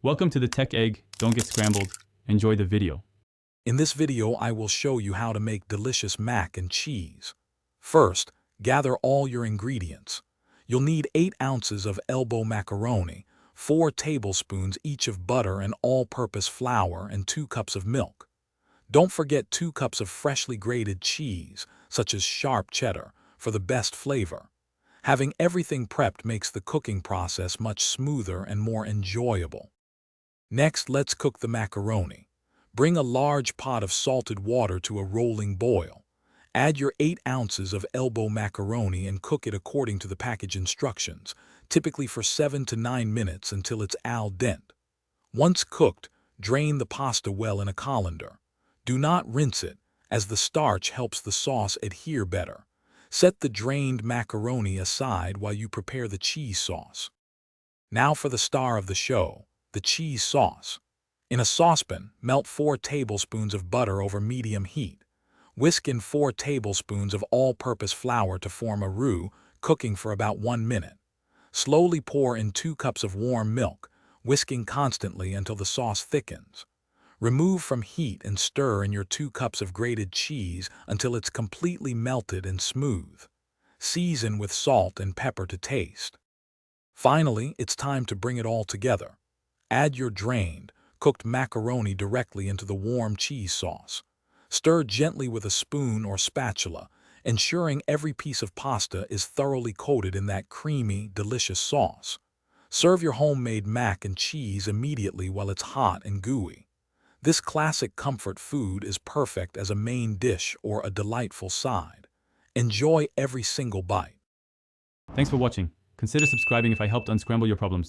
Welcome to the Tech Egg. Don't get scrambled. Enjoy the video. In this video, I will show you how to make delicious mac and cheese. First, gather all your ingredients. You'll need 8 ounces of elbow macaroni, 4 tablespoons each of butter and all-purpose flour, and 2 cups of milk. Don't forget 2 cups of freshly grated cheese, such as sharp cheddar, for the best flavor. Having everything prepped makes the cooking process much smoother and more enjoyable. Next, let's cook the macaroni. Bring a large pot of salted water to a rolling boil. Add your 8 ounces of elbow macaroni and cook it according to the package instructions, typically for 7 to 9 minutes until it's al dente. Once cooked, drain the pasta well in a colander. Do not rinse it, as the starch helps the sauce adhere better. Set the drained macaroni aside while you prepare the cheese sauce. Now for the star of the show, the cheese sauce. In a saucepan, melt 4 tablespoons of butter over medium heat. Whisk in 4 tablespoons of all-purpose flour to form a roux, cooking for about 1 minute. Slowly pour in 2 cups of warm milk, whisking constantly until the sauce thickens. Remove from heat and stir in your 2 cups of grated cheese until it's completely melted and smooth. Season with salt and pepper to taste. Finally, it's time to bring it all together. Add your drained, cooked macaroni directly into the warm cheese sauce. Stir gently with a spoon or spatula, ensuring every piece of pasta is thoroughly coated in that creamy, delicious sauce. Serve your homemade mac and cheese immediately while it's hot and gooey. This classic comfort food is perfect as a main dish or a delightful side. Enjoy every single bite. Thanks for watching. Consider subscribing if I helped unscramble your problems.